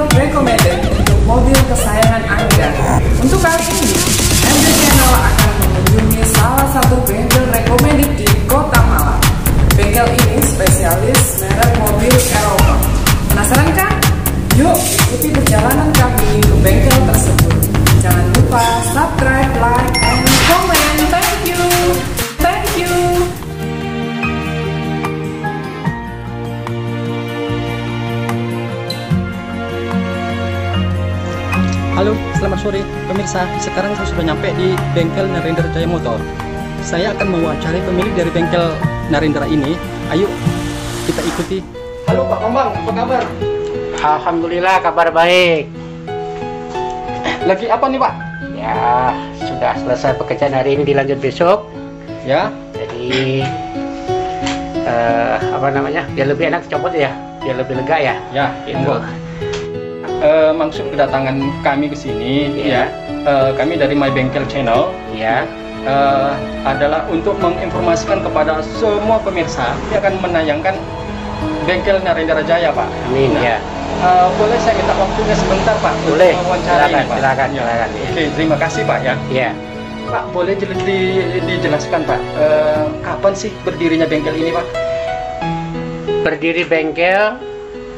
Channel Recommended untuk mobil kesayangan Anda. Untuk kali ini, MD Channel akan mengunjungi salah satu bengkel recommended di Kota Malang. Bengkel ini spesialis merek mobil Eropa. Penasaran kan? Yuk ikuti perjalanan kami ke bengkel tersebut. Jangan lupa subscribe, like, and comment. Thank you. Thank you. Halo, selamat sore pemirsa. Sekarang saya sudah nyampe di bengkel Narendra Jaya Motor. Saya akan mewawancari pemilik dari bengkel Narendra ini. Ayo kita ikuti. Halo Pak Bambang, apa kabar? Alhamdulillah kabar baik. Lagi apa nih Pak? Ya, sudah selesai pekerjaan hari ini, dilanjut besok. Ya. Jadi biar lebih enak copot ya, biar lebih lega ya. Ya, Gitu. Maksud kedatangan kami ke sini Iya. kami dari My Bengkel Channel Ya. adalah untuk menginformasikan kepada semua pemirsa yang akan menayangkan bengkel Narendra Jaya Pak. Amin. Nah, Ya. boleh saya minta waktunya sebentar Pak? Untuk Boleh. mewawancara ini, Pak? Silakan. Ya. Ya. Oke, terima kasih Pak ya. Ya. Pak, boleh dijelaskan Pak, kapan sih berdirinya bengkel ini Pak? Berdiri bengkel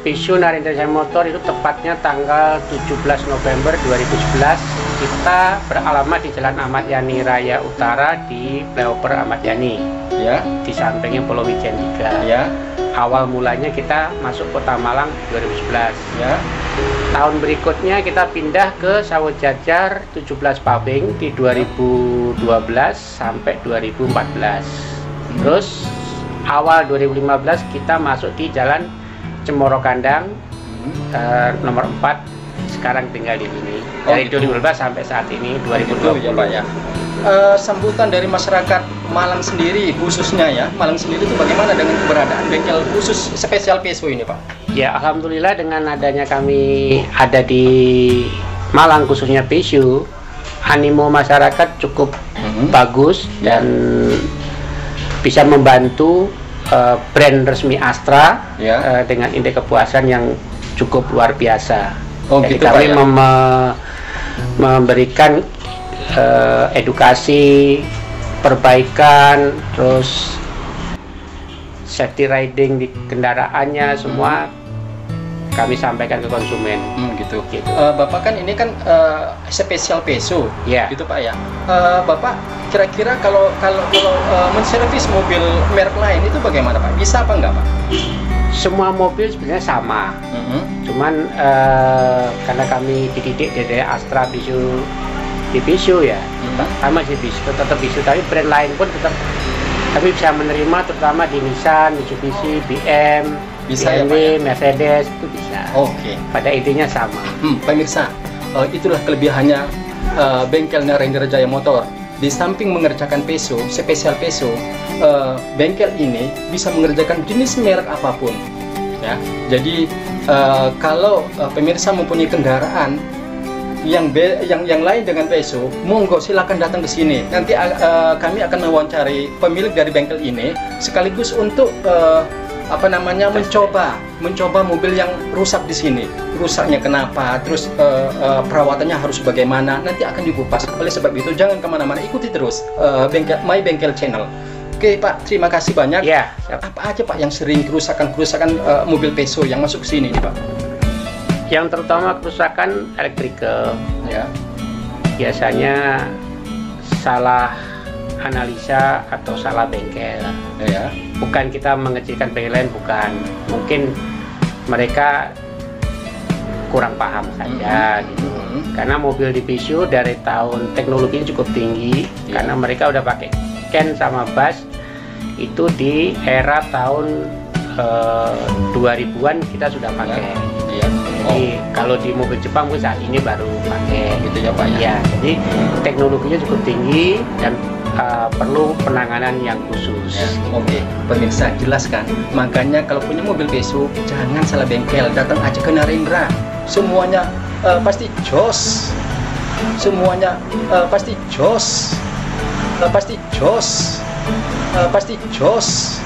Pisu Narendra Jaya Motor itu tepatnya tanggal 17 November 2011. Kita beralamat di Jalan Ahmad Yani Raya Utara di Flyover Ahmad Yani. Ya. Di sampingnya Pulau Wijen 3. Ya. Awal mulanya kita masuk Kota Malang 2011. Ya. Tahun berikutnya kita pindah ke Sawah Jajar 17 Pabing di 2012 sampai 2014. Terus awal 2015 kita masuk di Jalan Cemoro Kandang nomor 4. Sekarang tinggal di sini. Dari 2015 sampai saat ini 2020. Ya Pak ya. Sambutan dari masyarakat Malang sendiri khususnya ya, Malang sendiri itu bagaimana dengan keberadaan bengkel khusus spesial peso ini Pak? Ya, alhamdulillah dengan adanya kami ada di Malang khususnya Pisu, animo masyarakat cukup bagus dan bisa membantu brand resmi Astra Ya. dengan indeks kepuasan yang cukup luar biasa. Oh, Jadi gitu, kami Pak, ya? memberikan edukasi, perbaikan, terus safety riding di kendaraannya semua kami sampaikan ke konsumen. Gitu. Gitu. Bapak kan ini kan spesial peso, Ya. gitu Pak ya. Bapak kira-kira kalau menservis mobil merek lain itu bagaimana Pak? Bisa apa enggak Pak? Semua mobil sebenarnya sama, cuman karena kami dididik dari Astra Pisu di Pisu ya, sama sih Pisu, tetap Pisu, tapi brand lain pun tetap kami bisa menerima, terutama di Nissan, Mitsubishi, BM, Bisa ya, BMW, Pak, ya? Mercedes itu bisa. Oke. Pada intinya sama. Pemirsa, itulah kelebihannya bengkel Narendra Jaya Motor. Di samping mengerjakan peso, spesial peso, bengkel ini bisa mengerjakan jenis merek apapun. Ya, jadi kalau pemirsa mempunyai kendaraan yang lain dengan peso, monggo silakan datang ke sini. Nanti kami akan mewawancari pemilik dari bengkel ini sekaligus untuk mencoba mobil yang rusak di sini. Rusaknya kenapa? Terus perawatannya harus bagaimana? Nanti akan dikupas. Oleh sebab itu jangan kemana-mana, ikuti terus My Bengkel Channel. Oke Pak, terima kasih banyak. Ya. Apa aja Pak yang sering kerusakan mobil peso yang masuk ke sini nih Pak? Yang terutama kerusakan elektrikal. Ya. Biasanya salah analisa atau salah bengkel. Ya. Bukan kita mengecilkan bengkel lain, bukan. Mungkin mereka kurang paham saja gitu. Karena mobil di Pisu dari tahun teknologinya cukup tinggi, karena mereka udah pakai Ken sama Bus itu di era tahun 2000-an kita sudah pakai. Jadi kalau di mobil Jepang pun saat ini baru pakai Gitu ya Pak ya. Ya, jadi teknologinya cukup tinggi dan perlu penanganan yang khusus. Ya, oke, pemirsa jelaskan. Makanya kalau punya mobil peso jangan salah bengkel, datang aja ke Narendra. Semuanya pasti jos. Semuanya pasti jos. Pasti jos. Pasti jos.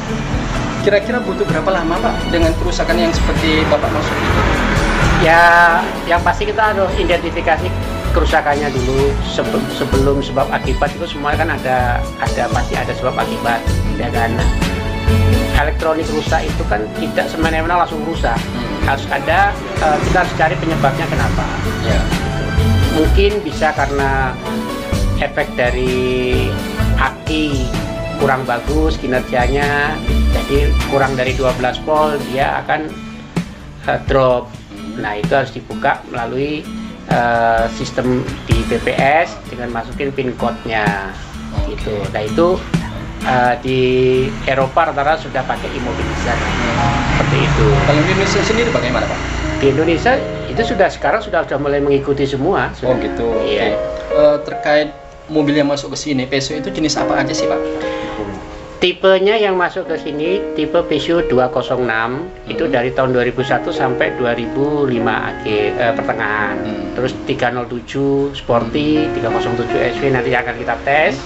Kira-kira butuh berapa lama Pak dengan kerusakan yang seperti Bapak maksud itu? Ya, yang pasti kita harus identifikasi kerusakannya dulu sebelum sebab akibat itu semua kan ada pasti ada sebab akibat ya kan. Elektronik rusak itu kan tidak semena-mena langsung rusak. Harus ada kita harus cari penyebabnya kenapa. Ya. Mungkin bisa karena efek dari aki kurang bagus kinerjanya, jadi kurang dari 12 volt dia akan drop. Nah, itu harus dibuka melalui sistem di BPS dengan masukin pin code-nya gitu. Nah, itu di Eropa rata-rata sudah pakai immobilizer seperti itu. Kalau di Indonesia sendiri bagaimana, Pak? Di Indonesia itu sekarang sudah mulai mengikuti semua. Oh gitu. Iya. Terkait mobil yang masuk ke sini, Peugeot itu jenis apa aja sih, Pak? Tipenya yang masuk ke sini tipe Peugeot 206 itu dari tahun 2001 sampai 2005 akhir pertengahan. Terus 307 Sporty, 307 SV nanti akan kita tes.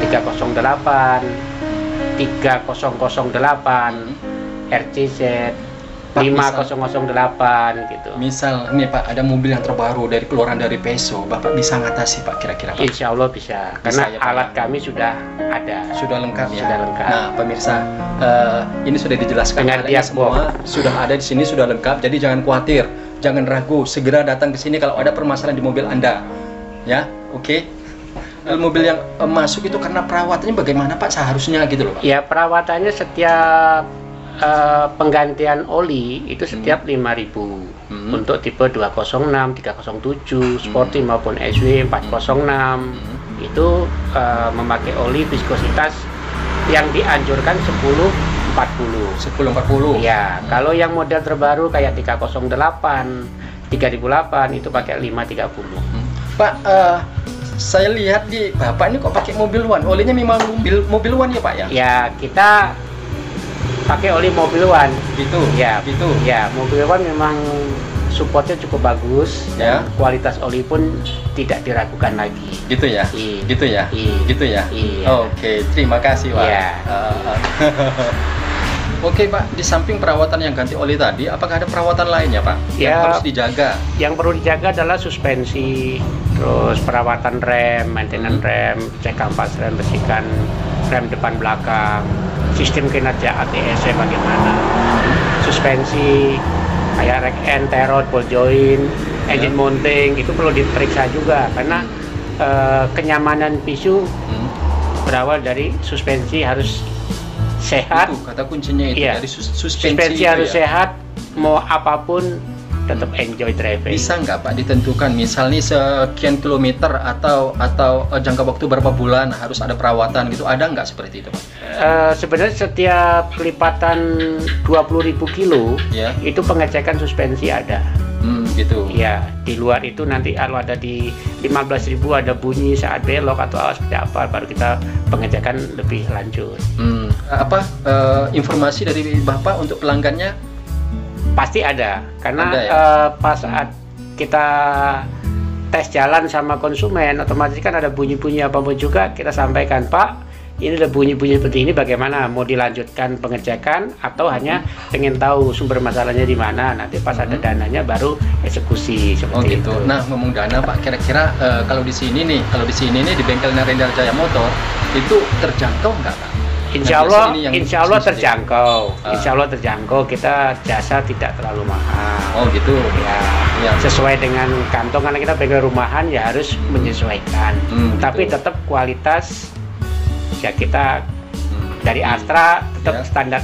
308, 3008, RCZ, 5008 gitu. Misal nih Pak, ada mobil yang terbaru dari keluaran dari Peugeot, Bapak bisa ngatasi Pak kira-kira Pak? Insya Allah bisa, karena ya, Pak, alat kami sudah ada. Sudah lengkap ya? Sudah lengkap. Nah pemirsa, ini sudah dijelaskan adanya semua, sudah ada di sini, sudah lengkap, jadi jangan khawatir, jangan ragu, segera datang ke sini kalau ada permasalahan di mobil Anda. Ya, oke. Mobil yang masuk itu karena perawatannya bagaimana Pak seharusnya gitu loh Pak? Ya perawatannya setiap penggantian oli itu setiap 5.000 untuk tipe 206, 307, Sporty maupun SW 406 itu memakai oli viskositas yang dianjurkan 1040. Ya, kalau yang model terbaru kayak 308, 3008 itu pakai 530. Pak, saya lihat di Bapak ini kok pakai mobil One, olinya memang mobil One ya Pak ya? Ya, kita pakai oli mobil One. Gitu. Ya, gitu. Ya, mobil One memang supportnya cukup bagus ya. Kualitas oli pun tidak diragukan lagi. Gitu ya? Gitu ya? Gitu ya? Oke, terima kasih Pak. Ya. Oke Pak, di samping perawatan yang ganti oli tadi, apakah ada perawatan lainnya Pak yang harus dijaga? Yang perlu dijaga adalah suspensi, terus perawatan rem, maintenance rem, cek kampas rem, bersihkan rem depan belakang, sistem kinerja ATS-nya bagaimana, suspensi, kayak rack end, terot, ball joint, engine mounting, itu perlu diperiksa juga karena kenyamanan Peugeot berawal dari suspensi harus sehat. Itu kata kuncinya itu iya. Dari suspensi harus ya? sehat, mau apapun tetap enjoy driving. Bisa nggak Pak ditentukan misalnya sekian kilometer atau jangka waktu berapa bulan harus ada perawatan gitu, ada nggak seperti itu Pak? Sebenarnya setiap kelipatan 20.000 kilo ya. Itu pengecekan suspensi ada. Gitu. Ya, di luar itu nanti kalau ada di 15.000 ada bunyi saat belok atau seperti apa, baru kita pengecekan lebih lanjut. Informasi dari Bapak untuk pelanggannya? Pasti ada, karena ada, ya? pas saat kita tes jalan sama konsumen, otomatis kan ada bunyi-bunyi apapun juga kita sampaikan, Pak, ini ada bunyi-bunyi seperti ini, bagaimana? Mau dilanjutkan pengecekan atau hanya pengen tahu sumber masalahnya di mana? Nanti pas ada dananya baru eksekusi seperti gitu. itu. Nah, ngomong dana Pak, kira-kira kalau di sini nih di bengkel Narendra Jaya Motor itu terjangkau nggak Pak? Insya Allah terjangkau. Insya Allah terjangkau. Kita jasa tidak terlalu mahal. Oh gitu. Ya. Sesuai dengan kantong, karena kita bengkel rumahan ya harus menyesuaikan. Tapi gitu. tetap kualitas. Ya kita dari Astra tetap standar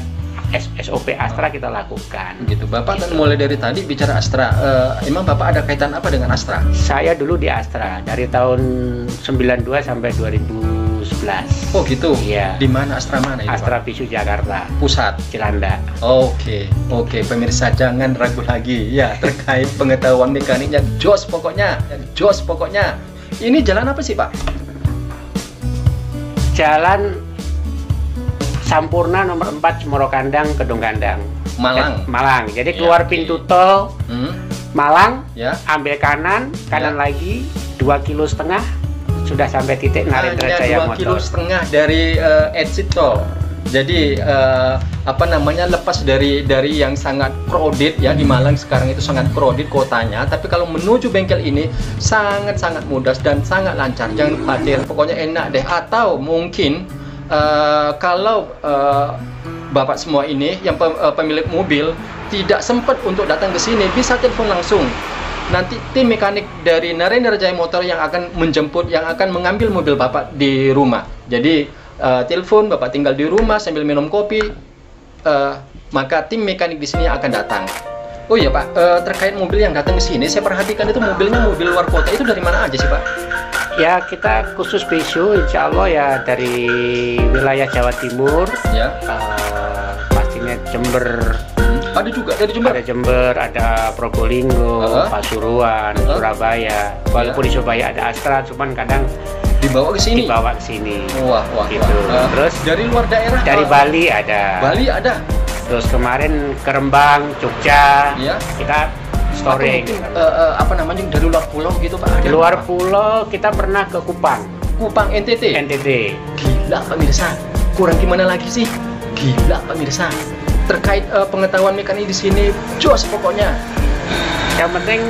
SOP Astra kita lakukan. Gitu. Bapak kan mulai dari tadi bicara Astra. Emang Bapak ada kaitan apa dengan Astra? Saya dulu di Astra dari tahun 92 sampai 2011. Oh gitu. Iya. Di mana Astra mana itu? Astra Peugeot Jakarta. Pusat. Cilanda. Oke. Pemirsa jangan ragu lagi ya terkait pengetahuan mekaniknya. Jos pokoknya. Ini jalan apa sih Pak? Jalan Sampurna nomor 4 Cemoro Kandang, Kedung Kandang, Malang. Jadi keluar pintu tol Malang, ambil kanan lagi 2,5 kilo sudah sampai titik Narendra Jaya Motor. 2,5 kilo dari exit tol. Jadi apa namanya, lepas dari yang sangat crowded ya, di Malang sekarang itu sangat crowded kotanya, tapi kalau menuju bengkel ini sangat mudah dan sangat lancar. Jangan khawatir, pokoknya enak deh. Atau mungkin kalau Bapak semua ini yang pemilik mobil tidak sempat untuk datang ke sini, bisa telepon langsung. Nanti tim mekanik dari Narendra Jaya Motor yang akan menjemput, yang akan mengambil mobil Bapak di rumah. Jadi telepon, Bapak tinggal di rumah sambil minum kopi, maka tim mekanik di sini akan datang. Oh iya Pak, terkait mobil yang datang ke sini, saya perhatikan itu mobilnya mobil luar kota. Itu dari mana aja sih Pak? Ya, kita khusus Peso, insya Allah ya dari wilayah Jawa Timur. Ya. Pastinya Jember. Ada juga dari Jember. Ada Jember, ada Probolinggo, Pasuruan, Surabaya. Walaupun di Surabaya ada Astra, cuman kadang dibawa ke sini. Wah, gitu. Terus dari luar daerah? Dari Bali ada. Bali ada. Terus kemarin ke Rembang, Jogja. Ya. Kita storing. Apa namanya, dari luar pulau gitu Pak? Di luar pulau kita pernah ke Kupang. Kupang, NTT. Gila pemirsa, kurang gimana lagi sih? Gila pemirsa. Terkait pengetahuan mekanik di sini, jos pokoknya. Yang penting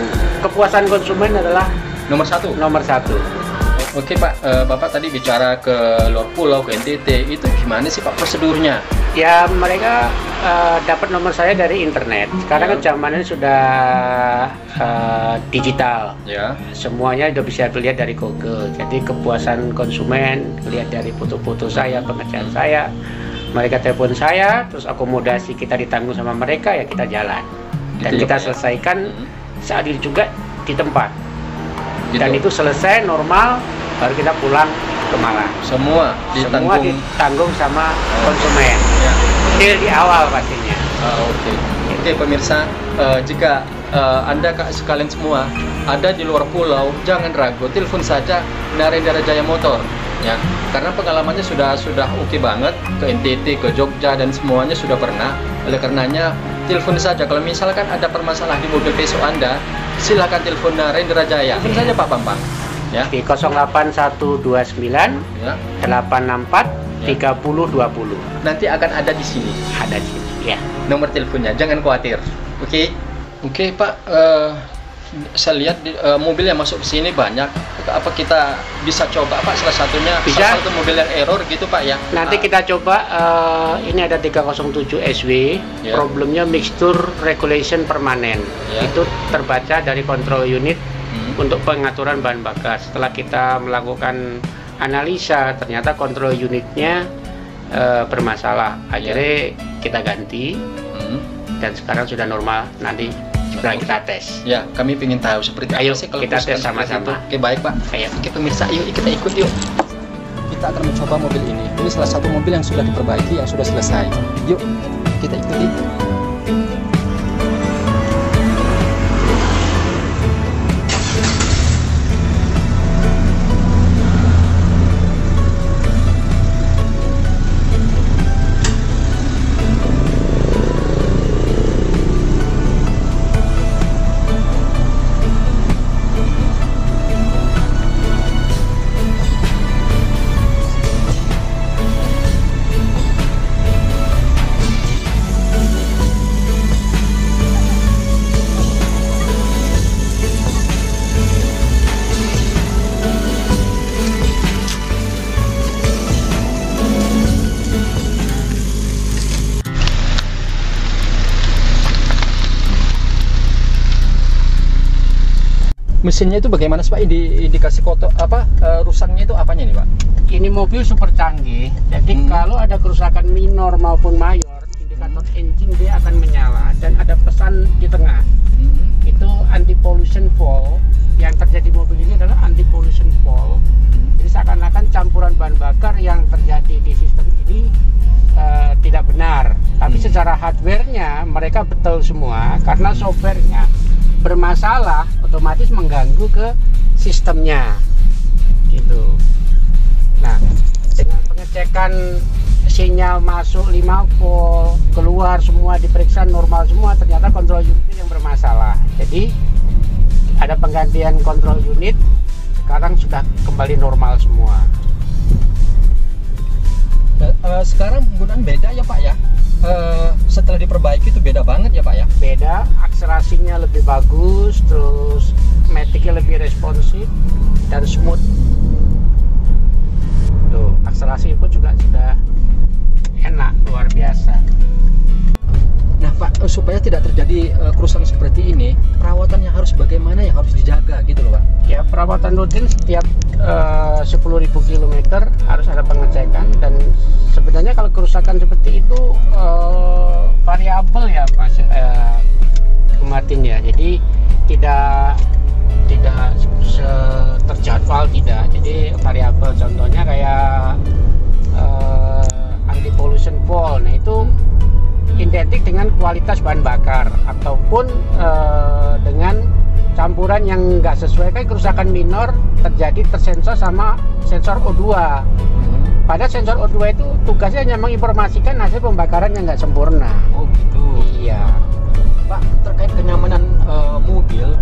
kepuasan konsumen adalah nomor satu. Oke Pak, Bapak tadi bicara ke luar pulau, ke NTT, itu gimana sih Pak prosedurnya? Ya, mereka dapat nomor saya dari internet. Sekarang kan zamannya sudah digital. Ya. Semuanya udah bisa dilihat dari Google. Jadi kepuasan konsumen lihat dari foto-foto saya, pengerjaan saya. Mereka telepon saya, terus akomodasi kita ditanggung sama mereka, ya kita jalan. Dan kita selesaikan saat itu juga di tempat. Dan itu selesai normal, baru kita pulang ke Malang. Semua ditanggung sama konsumen. Deal di awal pastinya. Oke pemirsa, jika Anda sekalian semua ada di luar pulau, jangan ragu, telepon saja Narendra Jaya Motor. Ya, karena pengalamannya sudah oke banget ke NTT, ke Jogja, dan semuanya sudah pernah. Oleh karenanya telepon saja. Kalau misalkan ada permasalahan di mobil Peso Anda, silakan telepon Narendra Jaya. Telepon saja Pak Bambang. Ya. Di 08129 ya. 864 3020. Nanti akan ada di sini. Ada di sini. Ya. Nomor teleponnya, jangan khawatir. Oke Pak. Saya lihat mobil yang masuk ke sini banyak. Apa kita bisa coba Pak salah satunya? Bisa. Salah satu mobil yang error gitu Pak ya? Nanti kita coba. Ini ada 307 SW. Ya. Problemnya mixture regulation permanen. Ya. Itu terbaca dari control unit untuk pengaturan bahan bakar. Setelah kita melakukan analisa, ternyata control unitnya bermasalah. Akhirnya kita ganti. Dan sekarang sudah normal. Nanti setelah kita tes. Ya, kami ingin tahu seperti apa sih kalau kita tes sama-sama. Oke, baik Pak. Oke pemirsa, yuk kita ikut yuk. Kita akan mencoba mobil ini. Ini salah satu mobil yang sudah diperbaiki, yang sudah selesai. Yuk, kita ikuti. Mesinnya itu bagaimana Pak? Indikasi kotor rusaknya itu apanya nih Pak? Ini mobil super canggih. Jadi kalau ada kerusakan minor maupun mayor, indikator engine dia akan menyala dan ada pesan di tengah. Itu anti pollution valve. Yang terjadi mobil ini adalah anti pollution valve. Jadi seakan-akan campuran bahan bakar yang terjadi di sistem ini tidak benar. Tapi secara hardware-nya mereka betul semua karena software-nya bermasalah, otomatis mengganggu ke sistemnya gitu. Nah, dengan pengecekan sinyal masuk 5 volt, keluar semua diperiksa normal semua, ternyata kontrol unit yang bermasalah. Jadi ada penggantian kontrol unit, sekarang sudah kembali normal semua. Sekarang penggunaan beda ya Pak ya. Setelah diperbaiki itu beda banget ya Pak ya. Beda, akselerasinya lebih bagus, terus maticnya lebih responsif dan smooth. Tuh, akselerasi pun juga sudah enak, luar biasa. Nah Pak, supaya tidak terjadi kerusakan seperti ini, perawatannya harus bagaimana yang harus dijaga gitu loh Pak? Ya, perawatan rutin setiap 10.000 km harus ada pengecekan, dan sebenarnya kalau kerusakan seperti itu variabel ya Pak Martin ya. Jadi tidak terjadwal, tidak. Jadi variabel, contohnya kayak anti pollution valve. Nah itu identik dengan kualitas bahan bakar ataupun dengan campuran yang nggak sesuai. Kan kerusakan minor terjadi tersensor sama sensor O2. Pada sensor O2 itu tugasnya hanya menginformasikan hasil pembakaran yang nggak sempurna. Oh gitu. Iya. Pak, terkait kenyamanan mobil,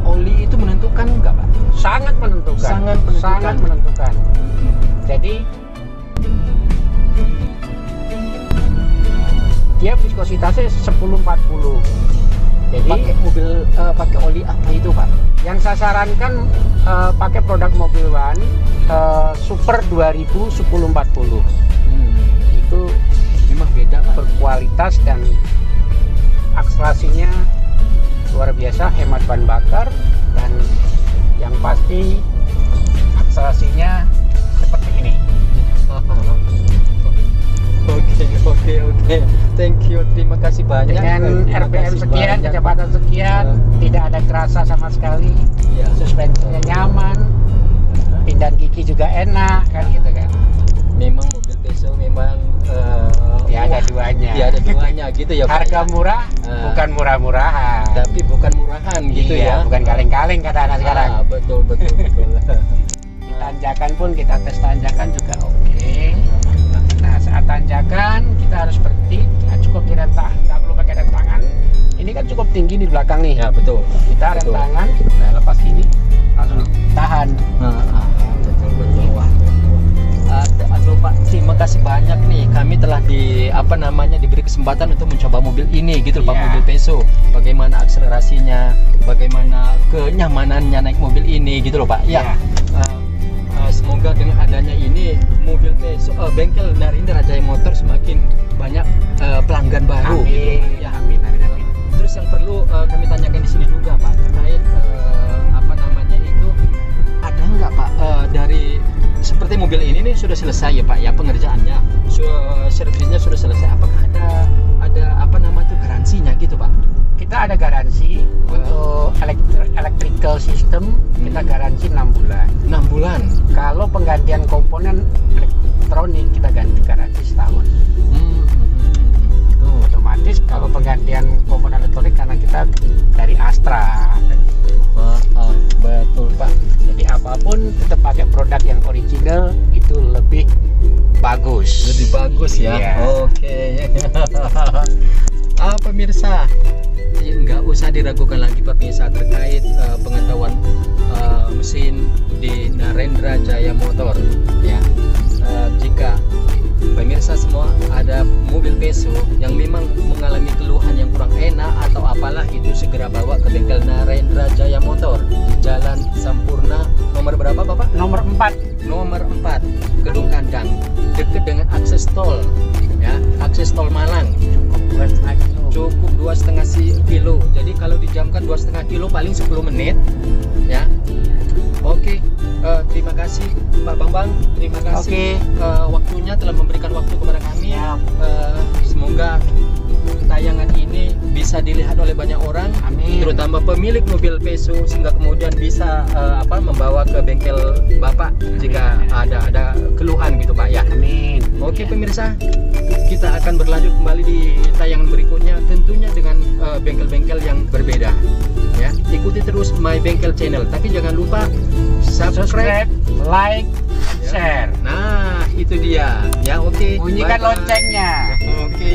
oli itu menentukan nggak Pak? Sangat menentukan. Sangat menentukan. Jadi dia viskositasnya 1040. Jadi pakai mobil pakai oli apa itu Pak? Yang saya sarankan pakai produk Mobil One Super 2000 1040. Itu memang beda Pak. Berkualitas dan akselerasinya luar biasa, hemat bahan bakar, dan yang pasti akselerasinya seperti ini. Oke. Thank you. Terima kasih banyak. Dengan RPM sekian, kecepatan sekian, tidak ada kerasa sama sekali. Ya. Suspensinya nyaman, pindahan gigi juga enak, kan gitu kan. Memang mobil Peso memang ada duanya. Ya ada duanya gitu ya Pak. Harga murah, bukan murah-murahan. Tapi bukan murahan gitu ya. Bukan kaleng-kaleng kata anak sekarang. Betul. Tanjakan pun kita tes tanjakan juga oke. Nah, saat tanjakan kita harus berhenti, cukup direntang, nggak perlu pakai rem tangan. Ini kan cukup tinggi di belakang nih. Ya betul. Kita rem tangan, nah lepas ini langsung tahan. Betul. Wah. Aduh Pak, terima kasih banyak nih. Kami telah diberi kesempatan untuk mencoba mobil ini gitu Pak, mobil Peso. Bagaimana akselerasinya, bagaimana kenyamanannya naik mobil ini gitu loh Pak. Ya. Semoga dengan adanya ini mobil Peso, bengkel Narendra Jaya Motor semakin banyak pelanggan baru. Amin. Gitu. Ya, amin. Terus yang perlu kami tanyakan di sini juga Pak, terkait itu ada nggak Pak dari seperti mobil ini nih sudah selesai ya Pak ya pengerjaannya, servisnya sudah selesai. Apakah ada garansinya gitu Pak? Kita ada garansi untuk electrical system, kita garansi 6 bulan. 6 bulan. Kalau penggantian komponen elektronik kita garansi setahun. Otomatis kalau penggantian komponen elektronik karena kita dari Astra. Betul Pak. Jadi apapun tetap pakai produk yang original itu lebih bagus. Lebih bagus ya. Iya. Oke. Pemirsa, nggak usah diragukan lagi pemirsa terkait pengetahuan mesin di Narendra Jaya Motor ya. Jika pemirsa semua ada mobil Peso yang memang mengalami keluhan yang kurang enak atau apalah itu, segera bawa ke bengkel Narendra Jaya Motor, Jalan Sampurna nomor berapa Bapak? Nomor 4. Nomor 4, Gedung Kandang, dekat dengan akses tol ya, akses tol Malang. Cukup 2,5 kilo. Jadi kalau dijamkan 2,5 kilo paling 10 menit ya. Oke. Terima kasih Pak Bambang, terima kasih waktunya telah memberikan waktu kepada kami. Semoga tayangan ini bisa dilihat oleh banyak orang, amin, terutama pemilik mobil Peso, sehingga kemudian bisa membawa ke bengkel Bapak jika ada keluhan gitu Pak ya. Amin. Oke pemirsa, kita akan berlanjut kembali di tayangan berikutnya, tentunya dengan bengkel-bengkel yang berbeda ya. Ikuti terus My Bengkel Channel, tapi jangan lupa subscribe, like, share. Nah itu dia ya. Oke, bunyikan loncengnya. Oke.